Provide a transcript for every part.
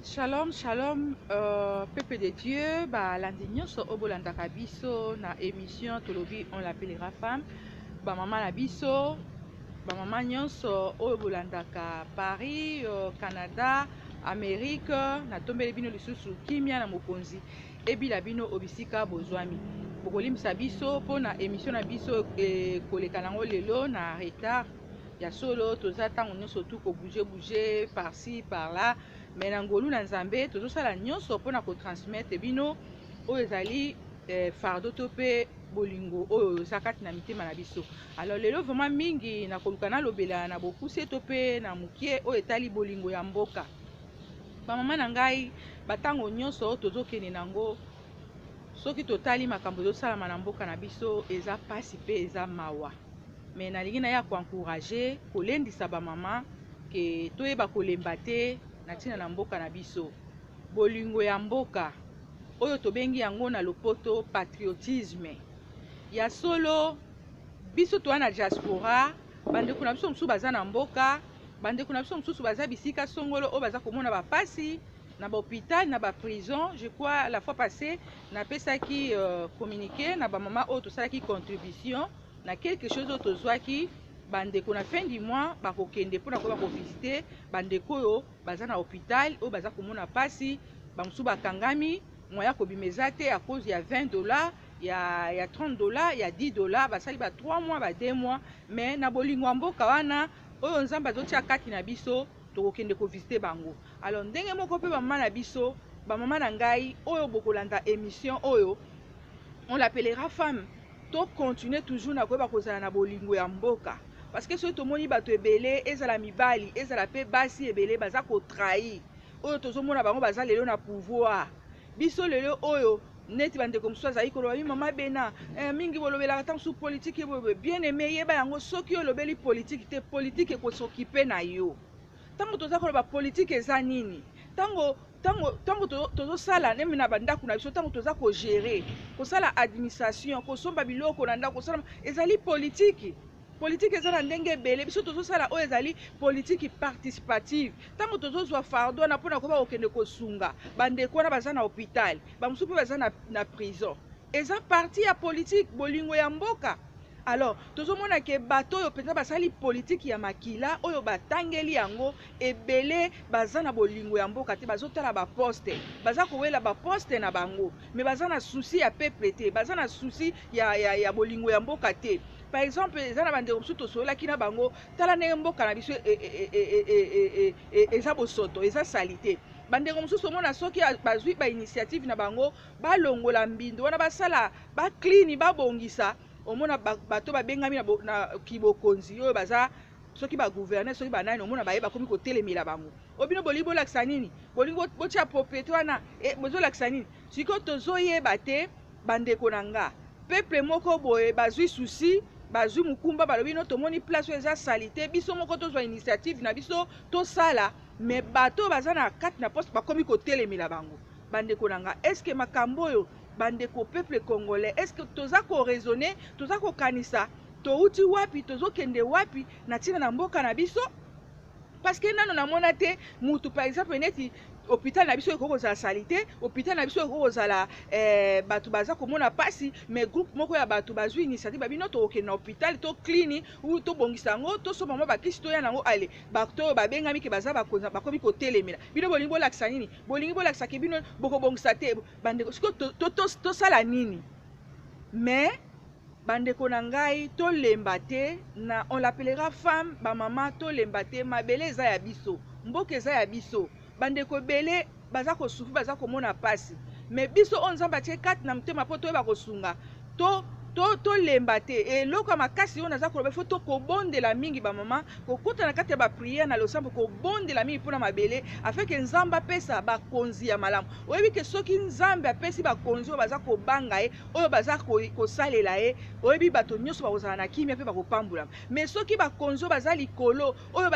Shalom, shalom, peuple de Dieu, lundi nyonso obolandaka biso na émission tolobi on l'appellera femme, maman na biso, maman nyonso obolandaka Paris, Canada, Amérique, na tombeli bino lisusu kimia na mokonzi, ebila bino obisika bozwami. Bokolimisa biso po na émission na biso koleka nango lelo na retard ya solo toza ntango nyonso tu bouger par-ci par-là. Mais na ngolu na nzambe tozosala nyonso mpona kotransmettre bino oyo ezali fardeau to mpe bolingo oyo eza kati na mitema na biso. Alors lelo vraiment mingi nakoluka nalobela na bokuse to mpe na mokie oyo etali bolingo ya mboka. Bamama na ngai batango nyonso tozokende nango soki totali makambo ezosalama na mboka na biso eza pasi mpe eza mawa. Mais nalingi na ya koencourage kolendisa bamama ke toyeba kolemba te na ntina na mboka na biso. Bolingo ya mboka oyo tobengi yango na lopoto patriotisme ya solo. Biso toa na diaspora, bandeko na biso mosusu baza na mboka, bandeko na biso mosusu baza bisika songolo oyo baza komona bapasi na bahôpital na baprison. Je crois la fois passée napesaki communiqué na bamama oyo tosalaki contribution na quelque chose oyo tozwaki bandeko na fin du mois bakokende mpona koyeba kovisite bandeko oyo baza na hôpital oyo baza komona pasi bamosusu bakangami moya kobima eza te à cause ya $20 ya $30 ya $10 basali ba 3 mois ba 2 mois. Mais na bolingo ya mboka wana oyo nzambe azotia kati na biso tokokende kovisite bango. Alors ndenge moko mpe bamama na biso, bamama na ngai oyo bokolanda émission oyo on l'appellera femme, to continuer toujours na koyeba kozala na bolingo ya mboka. Parce que soki tomoni bato ebele ezala mibali ezala mpe basi ebele baza kotrahir oyo tozomona bango baza lelo na pouvoir. Biso lelo oyo neti bandeko mosusu azali koloba bi mama bena mingi bolobelaka ntango mosusu politike bien aimé yeba yango soki olobeli politike te politike ekosokipe na yo. Ntango toza koloba politike eza nini, tango tozosala nemi na bandako na biso, ntango toza kogere kosala administration kosomba biloko na ndako kosala ezali politike. Politique eza na ndenge ebele, biso tozosala oyo ezali politique participative. Ntango tozozwa fardeau na mpona koyeba kokende kosunga bandeko wana baza na hôpital bamosusu mpe baza na prison, eza parti ya politique bolingo ya mboka. Alors tozomona ke bato oyo mpenza basali politique ya makila oyo batangeli yango ebele baza na bolingo ya mboka te, bazotala baposte, baza kowela baposte na bango, mais baza na souci ya peuple te, baza na souci ya bolingo ya mboka te. Par exemple eza na bandeko mosusu tosololaki na bango, tala ndenge mboka na biso eza bosoto eza salite. Bandeko mosusu omona soki bazwi bainitiative na bango balongola mbindo wana basala baklini babongisa, omona bato babengami na kibokonzi oyo baza soki bagouverneur soki banani omona baye bakomi kotelemela bango. Obino bolingi bolakisa nini, bolingi botia propriété wana bozolakisa nini? Sikoyo tozoyeba te bandeko na nga, peuple moko boye bazwi susi bazwi mukumba balobi no tomoni place oyo eza salite, biso moko tozwa initiative na biso tosala, mais bato baza na kati na poste bakomi kotelemela bango. Bandeko na nga, eske makambo oyo bandeko peuple congolais, eske toza koraisonner, toza kokanisa touti wapi tozokende wapi na ntina na mboka na biso? Parce que nano namona te mutu par exemple neti hôpital na biso ekoko kozala salite, hôpital na biso ekoko kozala bato baza komona pasi, mais groupe moko ya bato bazwi initiative babino tokokende na hôpital to klini ou tobongisa yango tosomba mwa bakisi toya nango ale bato oyo babengami ke baza bakonza bakomi kotelemela. Bino bolingi bolakisa nini? Bolingi bolakisa ke bino bokobongisa te bandeko, siko tosala nini? Mais bandeko na ngai tolemba te na on l'appellera femme, bamama tolemba te, mabele eza ya biso, mboka eza ya biso. Bandeko ebele baza kosufi baza komona pasi, mais biso oyo nzambe atie kati na motema mpo toyeba kosunga tolemba te. Eloko ya makasi oyo naza koloba fo tokobondela mingi bamama, kokota na kati ya bapriere na losambo kobondela mingi mpona mabele afin ke nzambe apesa bakonzi ya malamu. Oyebi ke soki nzambe apesi bakonzi oyo baza kobanga ye oyo baza kosalela ye, oyebi bato nyonso bakozala na kimia mpe bakopambulama. Mais soki bakonzi oyo baza likolo oyo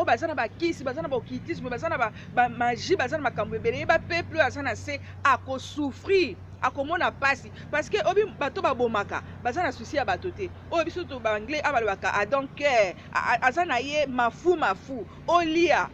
baza na bakisi, baza na baokitisme, baza na bamagie, baza na makambo ebele, yeba peuple oyo aza na se akosouffrir. akomona pasi parce que obi bato babomaka baza na souci ya bato te oyo biso to banglais abalobaka adonke aza na ye mafu olia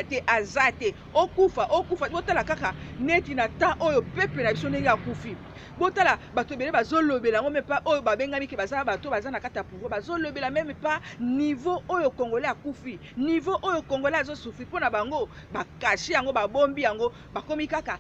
te aza te okufa botala kaka neti na temps oyo peuple na biso ndenge akufi botala bato ebele bazolobela yango mepa oyo babengami ke baza bato baza na kati ya pouvoir bazolobela meme pa niveau oyo congolais akufi niveau oyo congolais azosufri mpo na bango bakashi yango babombi yango bakomi kaka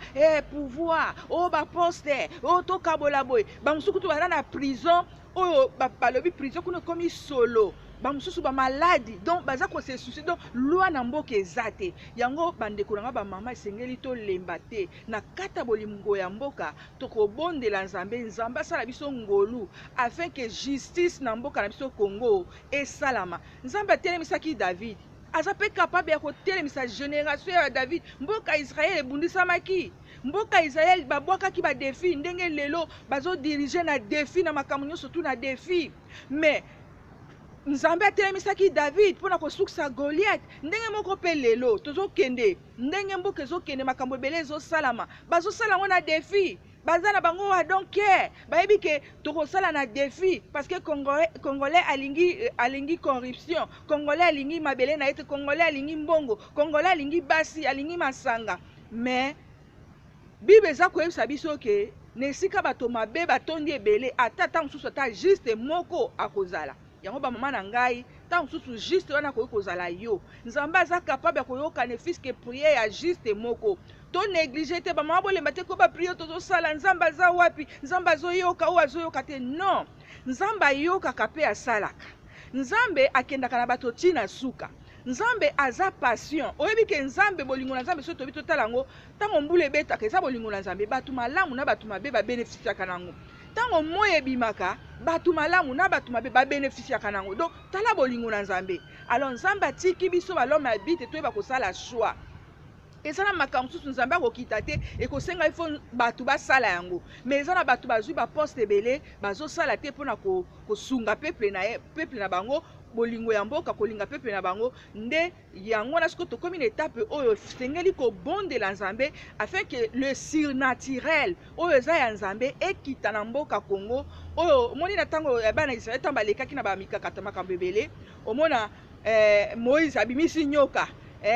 pouvoir oyo baposte oyo tokabola boye bamosuku to baza na prison oyo balobi prison kuna ekomi solo bamosusu bamaladi donc baza kose souci donc loi na mboka eza te yango bandeko nanga bamama esengeli tolemba te na kata bolingo ya mboka tokobondela nzambe asala biso ngolu afin que justice na mboka na biso Congo esalama. Nzambe atelemisaki David aza pe capable ya kotelemisa génération ya David. Mboka Israël ebundisamaki, mboka Israël babwakaki ba défi ndenge lelo bazo diriger na défi na makambo nyonso tu na défi, mais Nzambe atelemisaki David mpona kosukisa Goliath. Ndenge moko pe lelo tozokende ndenge mboka ezokende makambo ebele ezosalama bazosala ngo na défi baza na bango adonke bayebi ke tokosala na défi parce que congolais alingi corruption, congolais alingi mabele na ete, congolais alingi mbongo, congolais alingi basi, alingi masanga. Mais Bible eza koyebisa biso ke nesika bato mabe batondi ebele ata ntango mosusu ata juste moko akozala. Yango ba mama na ngai ntango mosusu juste wana koyi kozala yo Nzambe aza capable ya koyoka ne fiske priere ya juste moko to néglige te bamama bolemba te ko bapriere tozosala Nzambe aza wapi, Nzambe azoyoka o azoyoka te. Non, Nzambe ayokaka mpe asalaka. Nzambe akendaka na bato ntina suka. Nzambe aza passion. Oyebi ke Nzambe bolingo na Nzambe so tobi totala yango ntango mbula ebetaka eza bolingo na Nzambe bato malamu na bato mabe babénéficiaka nango. Ntango moyi ebimaka bato malamu na bato mabe babénéficiaka nango. Donc tala bolingo na Nzambe. Alors Nzambe atiki biso balome abite toyeba kosala choix. Ezana makambo susu Nzambe akokita te ekosenga ifo bato basala yango, mais ezana bato bazwi baposte ebele bazosala te mpona kosunga peuple na bango bolingo ya mboka kolinga peuple na bango. Nde yango na siko tokomi na étape oyo sengeli kobondela Nzambe afin que le surnaturel oyo eza ya Nzambe ekita na mboka Congo oyo omoni na ntango ya bana Israel ntango balekaki na bamikakata makambo ebele omona Moïse abimisi nyoka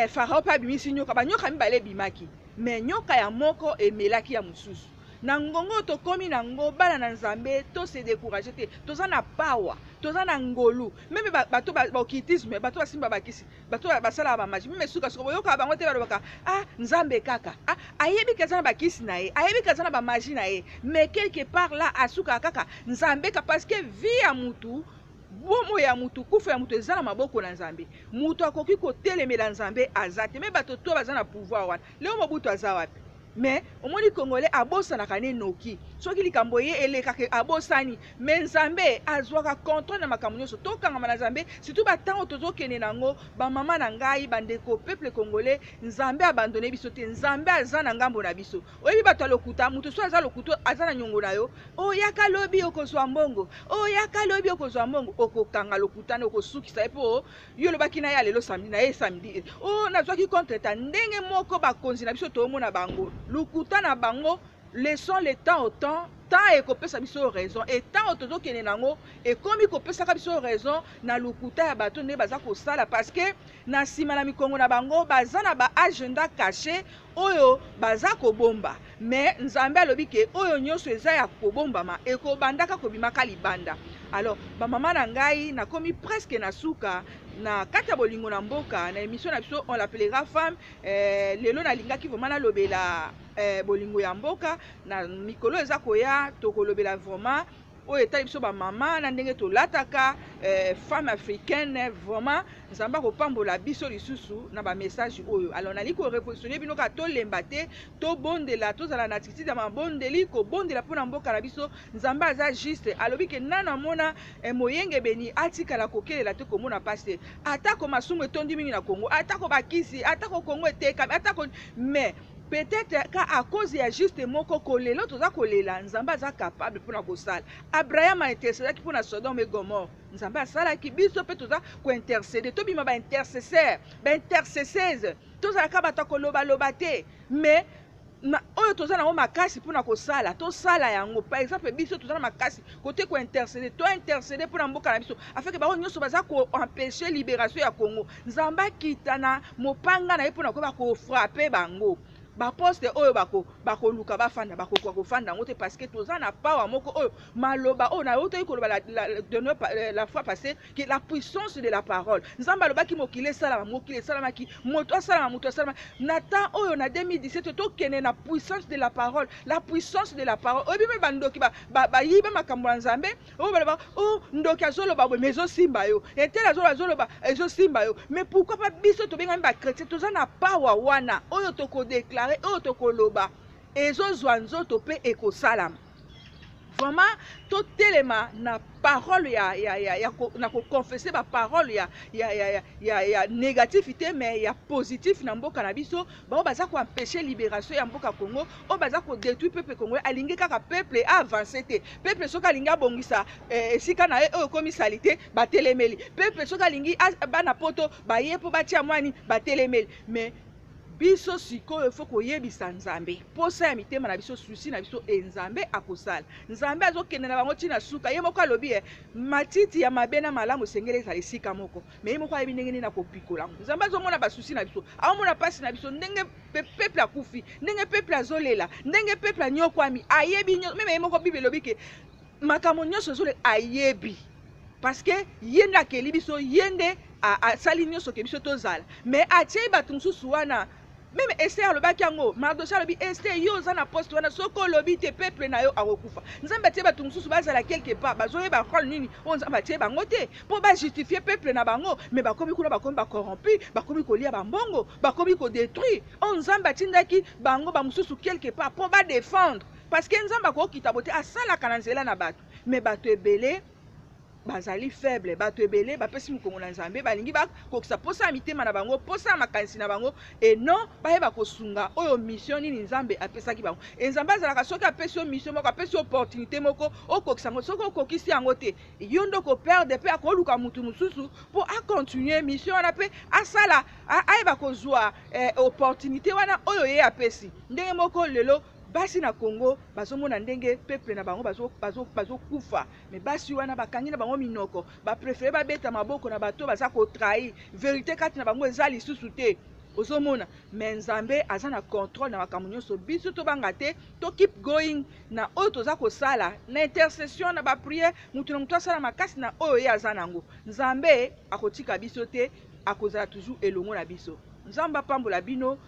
Pharaon pa bimisi nyoka banyoka mibale bimaki, mais nyoka ya moko emelaki ya mosusu. Na ngongo tokomi na ngo bana na Nzambe to se décourager te toza na pawa toza na ngolu meme bato baokitisme bato basimba bakisi bato basala ba magie meme suka boyoka bango te balobaka Nzambe kaka ayebi kaza na bakisi na ye ayebi kaza na ba magie na ye, mais quelque part là asuka kaka Nzambe ka parce que vie ya mutu bomo ya mutu kufa ya mutu eza na maboko na Nzambe. Mutu akoki kotelemela Nzambe aza te, me bato to baza na pouvoir wana. Leo Mobutu aza wapi? Mais omoni Congolais abosanaka ne noki soki likambo ye elekaka abosani, mais Nzambe azwaka contrôle na makambo nyonso tokangama na Nzambe surtout batango tozokende nango bamama na ngai bandeko peuple congolais. Nzambe abandone biso te, Nzambe aza na ngambo na biso. Oyebi bato lokuta mutu so aza lokuto aza na nyongo na yo oyaka lobi okozwa mbongo oyaka lobi okozwa mbongo okokanga lokuta na okosukisa epo yo lobaki na ya lelo samedi na ye samedi nazwaki contre ta ndenge moko bakonzi na biso tomona bango lukuta na bango laissons le temps au temps ekopesa biso raison et tant tozokende nango ekomi kopesaka biso raison na lukuta ya bato nde baza kosala parce que na nsima na mikongo na bango baza na ba agenda caché oyo baza kobomba, mais Nzambe alobi ke oyo nyonso eza ya kobombama ekobandaka kobimaka libanda. Alors bamama na ngai nakomi presque na suka na kati ya bolingo na mboka na émission na biso on l'appellera femme. Lelo nalingaki vraiment nalobela bolingo ya mboka na mikolo eza koya tokolobela vraiment oyo etali biso bamama na ndenge tolataka femme africaine vraiment Nzambe akopambola biso lisusu na bamessage oyo. Alors nali korepositionne bino ka tolemba te tobondela tozala na attitude ya mabondeli kobondela mpona mboka na biso. Nzambe aza juste alobi ke nana mona moyenge beni atikala kokelela te komona pasi te atako masumu etondi mingi na Congo atako bakisi atako Congo etekami atako mais peut-être qu'à cause ya juste moko kolelo toza kolela Nzambe aza capable mpona kosala. Abraham a intercédé mpona Sodome et Gomorre, Nzambe asalaki biso mpe toza kointercéder tobima baintercesseur baintercesseuse tozalaka bato koloba te, mais oyo toza nango makasi mpona kosala tosala yango. Par exemple biso toza na makasi kote kointercede tointercede mpona mboka na biso afeke bango nyonso baza koempêche libération ya Congo. Nzambe akita na mopanga na ye mpona koyeba kofrape bango. Baposte oyo bakoluka bafanda bakokoka kofanda yango te parce que toza na pawa moko oyo maloba oyo na otoyi koloba la fois passée que la puissance de la parole. Nzambe alobaki mokili esalamaki moto asalama na temps oyo na 2017 tokende na puissance de la parole. La puissance de la parole oyo bime bandoki bayiba makambo ya Nzambe oyo baloba o ndoki azoloba boye mais ezosimba yo etele azoloba ezosimba yo. Mais pourquoi pas biso tobengami bakretien toza na pawa wana oyo tokodéclare oyo tokoloba ezozwa nzoto mpe ekosalama. Vraiment totelema na parole na koconfesse baparole ya négativité mais ya positif na mboka na biso bango baza koempêche libération ya mboka Congo oyo baza kodétruire peuple congolais alingi kaka peuple avance te. Peuple soki alingi abongisa esika na ye oyo komisali te batelemeli. Peuple soki alingi bana poto baye mpo batia mwani batelemeli. Mais biso sikoyo faut koyebisa Nzambe posa ya mitema na biso susi na biso Nzambe akosala. Nzambe azokende na bango tina suka ye moko alobi matiti ya mabe na malamu sengele ezala esika moko mais ye moko ayebi ndenge nini na kopikola. Nzambe azomona basusi na biso aomona pasi na biso ndenge peuple akufi ndenge peuple azolela ndenge peuple anyokwami ayebi meme ye moko Bible elobi ke makambo nyonso ezole ayebi parce que ye nde akeli biso ye nde asali nyonso ke biso tozala. Mais atie bato mosusu wana même Esther alobaki yango Mardochée alobi Esther yo oza na poste wana soki olobi te peuple na yo akokufa. Nzambe atie bato mosusu bazala quelque part bazoyeba role nini oyo Nzambe atie bango te mpo bajustifie peuple na bango mais bakomi kuna bakomi bacorrompu bakomi kolia bambongo bakomi kodétruire oyo Nzambe atindaki bango bamosusu quelque part mpo badéfendre parce que Nzambe akokita bote asalaka na nzela na bato mais bato ebele bazali faible bato ebele bapesi mokongo na Nzambe balingi bakokisa posa ya mitema na bango posa ya makanisi na bango et non bayeba kosunga oyo mission nini Nzambe apesaki bango. Et Nzambe azalaka soki apesi yo mission moko apesi opportunité moko okokisa yango soki okokisi yango te yo nde okoperde mpe akoluka mutu mosusu mpo acontinue mission wana mpe asala ayeba kozwa opportunité wana oyo ye apesi. Ndenge moko lelo basi na Congo bazomona ndenge peuple na bango bazokufa mais basi wana bakangi na bango minoko bapréféré babeta maboko na bato baza kotrahi vérité kati na bango eza lisusu te ozomona. Mais Nzambe aza na contrôle na makambo nyonso biso tobanga te to keep going na oyo toza kosala na intercession na bapriere mutu na mutu asala makasi na oyo ye aza nango. Nzambe akotika biso te akozala toujours elongo na biso. Nzambe apambola bino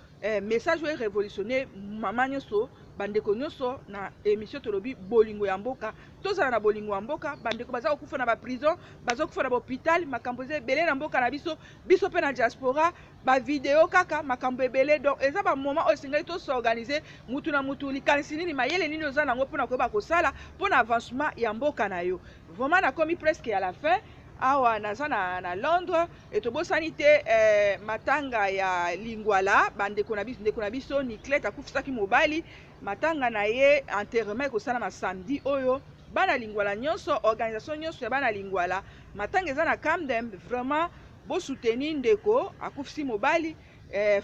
message oyo révolutionner mama nyonso bandeko nyonso na émission tolobi bolingo ya mboka tozala na bolingo ya mboka bandeko baza kokufa na baprison baza kokufa na bahôpital makambo ebele na mboka na biso mpe na diaspora bavideo kaka makambo ebele. Donc eza bamoma oyo esengeli tosorganize mutu na mutu likanisi nini mayele nini oza nango mpona koyeba kosala mpona avancement ya mboka na yo. Vraiment nakomi presque à la fin awa naza na Londres et tobosani te matanga ya Lingwala bandeko na biso Niclette akufisaki mobali matanga na ye enterrement ekosala ma samedi oyo bana Lingwala nyonso organisation nyonso ya bana Lingwala matanga eza na Camden. Vraiment bo soutenir ndeko akufisi mobali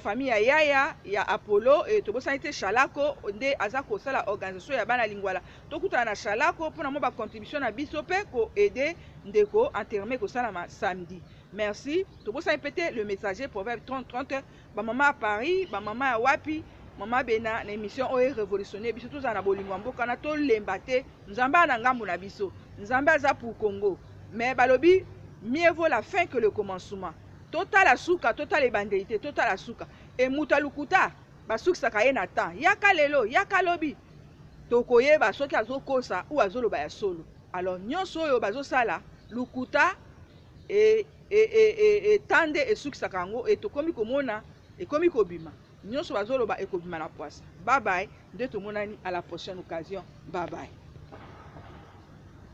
famille ya Yaya ya Apollo et tobosani te Shalako nde aza kosala organisation ya bana Lingwala tokutana na Shalako mpona mo ba contribution na biso pe ko aider ndeko enterrement kosala ma samedi. Merci. Tobosani pete le messager proverbe 30 ba mama à Paris ba mama ya wapi mama bena na émission oyo révolutionner biso tozala na bolingo mboka na tolemba te Nzambe na ngambo na biso. Nzambe aza pour Congo mais balobi mieux vaut la fin que le commencement. Total la suka, total évangélité, total la suka. Et mutalukuta, basukisaka ye na temps. Yaka lelo, yaka lobi. Tokoyeba soki azokosa ou azoloba ya solo. Alors nyonso oyo bazosala lukuta et tande esukisaka yango et tokomi komona ekomi kobima. Nyonso bazoloba ekobima na poisse. Bye bye. Nde tomonani à la prochaine occasion. Bye bye.